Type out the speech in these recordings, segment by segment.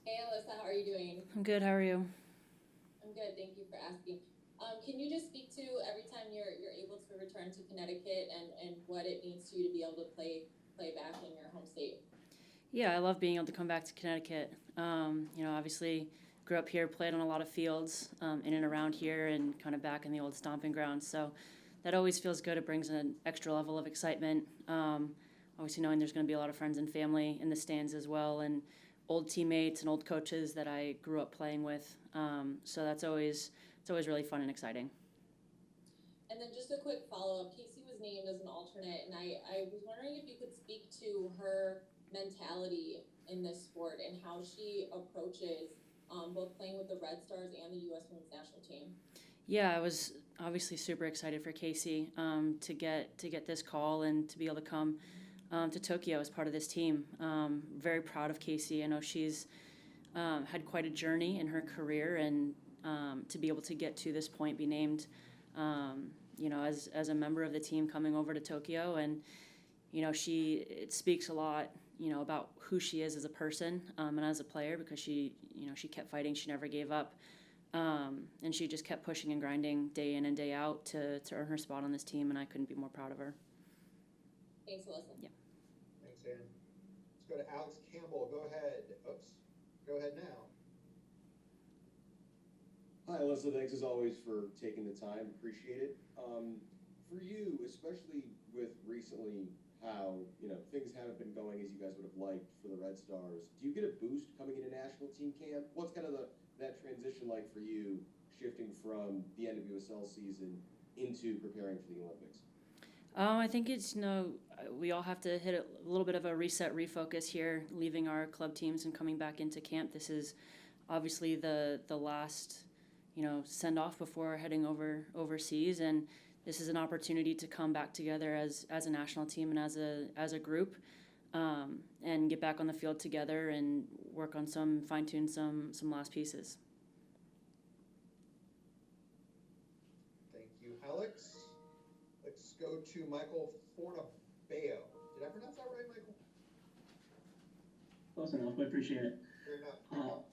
Hey Alyssa, how are you doing? I'm good. How are you? I'm good, thank you for asking. Can you just speak to every time you're able to return to Connecticut and what it means to you to be able to play back in your home state? Yeah, I love being able to come back to Connecticut. Obviously grew up here, played on a lot of fields in and around here, and kind of back in the old stomping grounds. So that always feels good. It brings an extra level of excitement. Obviously, knowing there's going to be a lot of friends and family in the stands as well, and old teammates and old coaches that I grew up playing with. So it's always really fun and exciting. And then just a quick follow-up. Casey was named as an alternate, and I was wondering if you could speak to her mentality in this sport and how she approaches both playing with the Red Stars and the U.S. Women's National Team. Yeah, I was obviously super excited for Casey to get this call and to be able to come to Tokyo as part of this team. Very proud of Casey. I know she's had quite a journey in her career, and to be able to get to this point, be named, as a member of the team coming over to Tokyo, and it speaks a lot, about who she is as a person and as a player because she kept fighting, she never gave up. And she just kept pushing and grinding day in and day out to earn her spot on this team, and I couldn't be more proud of her. Thanks, Alyssa. Yeah. Thanks, Ann. Let's go to Alex Campbell. Go ahead. Oops. Go ahead now. Hi, Alyssa. Thanks as always for taking the time. Appreciate it. For you, especially with recently how things haven't been going as you guys would have liked for the Red Stars, do you get a boost coming into national team camp? What's kind of that transition like for you, shifting from the NWSL season into preparing for the Olympics? I think we all have to hit a little bit of a reset, refocus here, leaving our club teams and coming back into camp. This is obviously the last, send off before heading overseas, and this is an opportunity to come back together as a national team and as a group, and get back on the field together and work on fine tune some last pieces. Thank you, Alex. Let's go to Michael Fornabeo. Did I pronounce that right, Michael? Close enough. I appreciate it. Fair enough.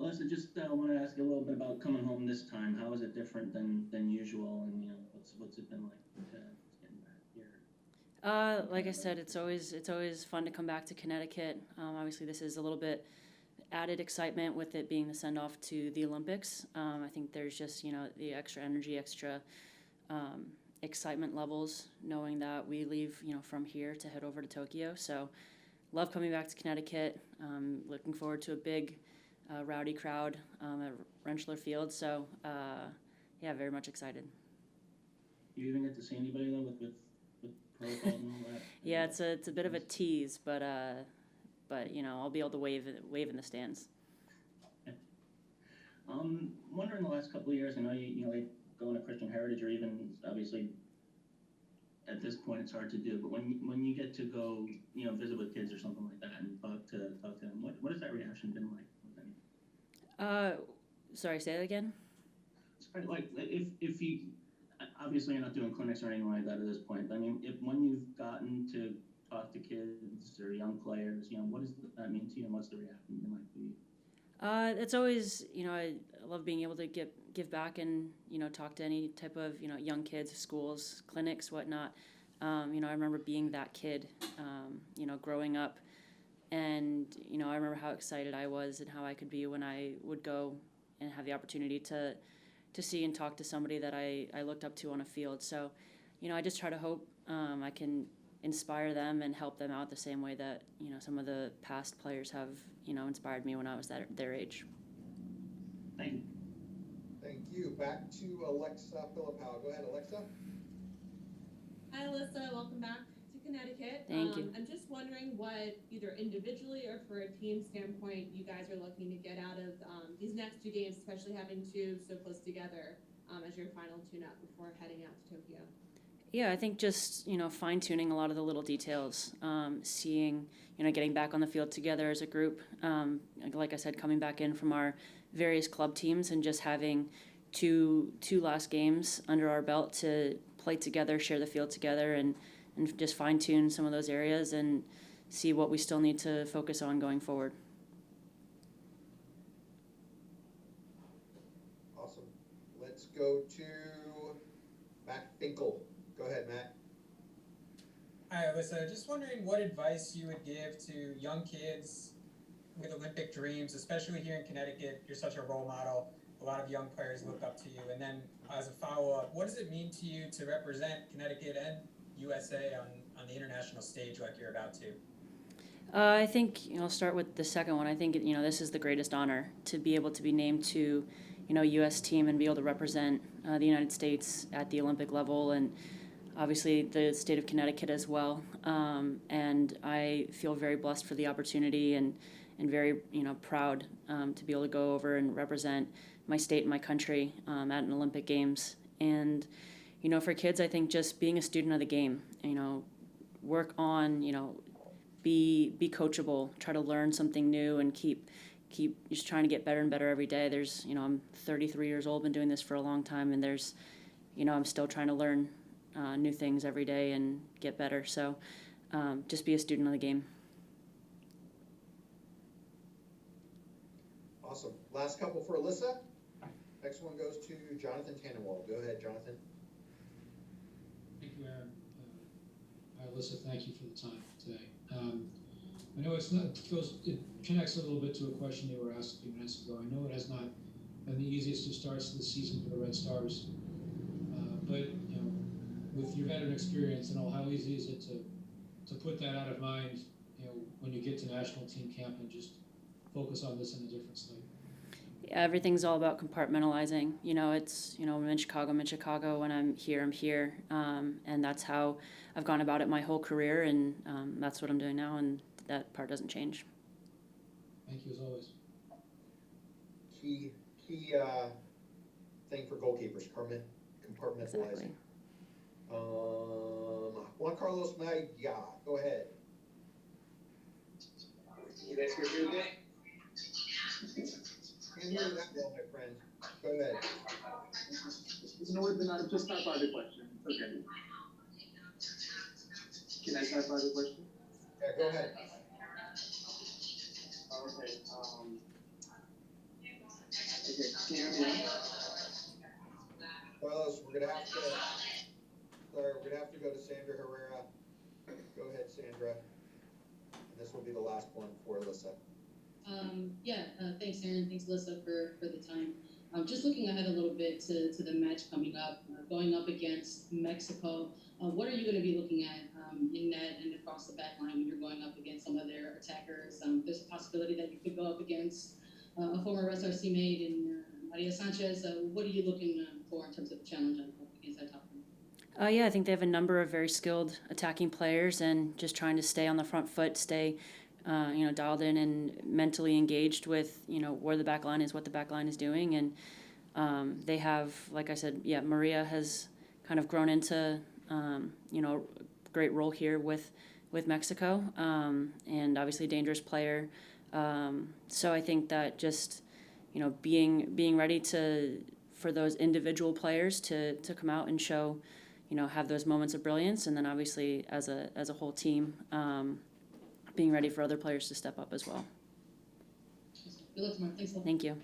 Alyssa, just want to ask you a little bit about coming home this time. How is it different than usual, and what's it been like getting back here? Like I said, it's always fun to come back to Connecticut. Obviously, this is a little bit added excitement with it being the send off to the Olympics. I think there's just the extra energy, extra excitement levels, knowing that we leave from here to head over to Tokyo. So, love coming back to Connecticut. Looking forward to a big, rowdy crowd at Rentschler Field. So, yeah, very much excited. You even get to see anybody though with protocols and all that? Yeah, it's a bit of a tease, but I'll be able to wave in the stands. Wondering the last couple of years, I know like going to Christian Heritage, or even obviously at this point it's hard to do, but when you get to go visit with kids or something like that and talk to them, what has that reaction been like with them? Sorry, say that again. Sorry, like if you obviously you're not doing clinics or anything like that at this point. I mean, if when you've gotten to talk to kids or young players, what does that mean to you, and what's the reaction been like for you? It's always, I love being able to give back and talk to any type of young kids, schools, clinics, whatnot. I remember being that kid, growing up, and I remember how excited I was and how I could be when I would go and have the opportunity to see and talk to somebody that I looked up to on a field. So, I just try to hope I can inspire them and help them out the same way that some of the past players have inspired me when I was their age. Thank you. Thank you. Back to Alexa Philippou. Go ahead, Alexa. Hi, Alyssa. Welcome back to Connecticut. Thank you. I'm just wondering what, either individually or for a team standpoint, you guys are looking to get out of these next two games, especially having two so close together as your final tune-up before heading out to Tokyo. Yeah, I think just fine tuning a lot of the little details, seeing getting back on the field together as a group. Like I said, coming back in from our various club teams and just having two last games under our belt to play together, share the field together, and just fine tune some of those areas and see what we still need to focus on going forward. go to Matt Finkel. Go ahead, Matt. Hi, Alyssa. Just wondering what advice you would give to young kids with Olympic dreams, especially here in Connecticut. You're such a role model. A lot of young players look up to you. And then as a follow-up, what does it mean to you to represent Connecticut and USA on the international stage like you're about to? I think, I'll start with the second one. I think, this is the greatest honor to be able to be named to, U.S. team and be able to represent the United States at the Olympic level, and obviously the state of Connecticut as well. And I feel very blessed for the opportunity and very, proud to be able to go over and represent my state and my country at an Olympic Games. And, for kids, I think just being a student of the game, work on, be coachable, try to learn something new, and keep just trying to get better and better every day. There's, I'm 33 years old, been doing this for a long time, and there's, I'm still trying to learn new things every day and get better. So just be a student of the game. Awesome. Last couple for Alyssa. Next one goes to Jonathan Tannenwald. Go ahead, Jonathan. Thank you, Aaron. Alyssa, thank you for the time today. I know it connects a little bit to a question you were asked a few minutes ago. I know it has not been the easiest of starts to the season for the Red Stars, but with your veteran experience and all, how easy is it to put that out of mind, when you get to national team camp and just focus on this in a different slate? Yeah, everything's all about compartmentalizing. It's, I'm in Chicago. When I'm here. And that's how I've gone about it my whole career, and that's what I'm doing now, and that part doesn't change. Thank you, as always. Key thing for goalkeepers, compartmentalizing. Exactly. Juan Carlos Naeher, go ahead. You guys hear me okay? Can't hear that well, my friend. Go ahead. No, then I'll just type out the question. It's okay. Can I type out the question? Yeah, go ahead. Okay. Okay, can you hear me now? Carlos, we're gonna have to go to Sandra Herrera. Go ahead, Sandra. And this will be the last one for Alyssa. Thanks, Aaron. Thanks, Alyssa, for the time. Just looking ahead a little bit to the match coming up, going up against Mexico. What are you going to be looking at in net and across the back line when you're going up against some of their attackers? There's a possibility that you could go up against a former SRC mate in Maria Sanchez. What are you looking for in terms of challenge up against that top line? I think they have a number of very skilled attacking players, and just trying to stay on the front foot, stay dialed in and mentally engaged with, where the back line is, what the back line is doing. And they have, like I said, Maria has kind of grown into, a great role here with Mexico, and obviously a dangerous player. So I think that just, being ready for those individual players to come out and show, have those moments of brilliance, and then obviously as a whole team, being ready for other players to step up as well. Good luck tomorrow. Thanks a lot. Thank you.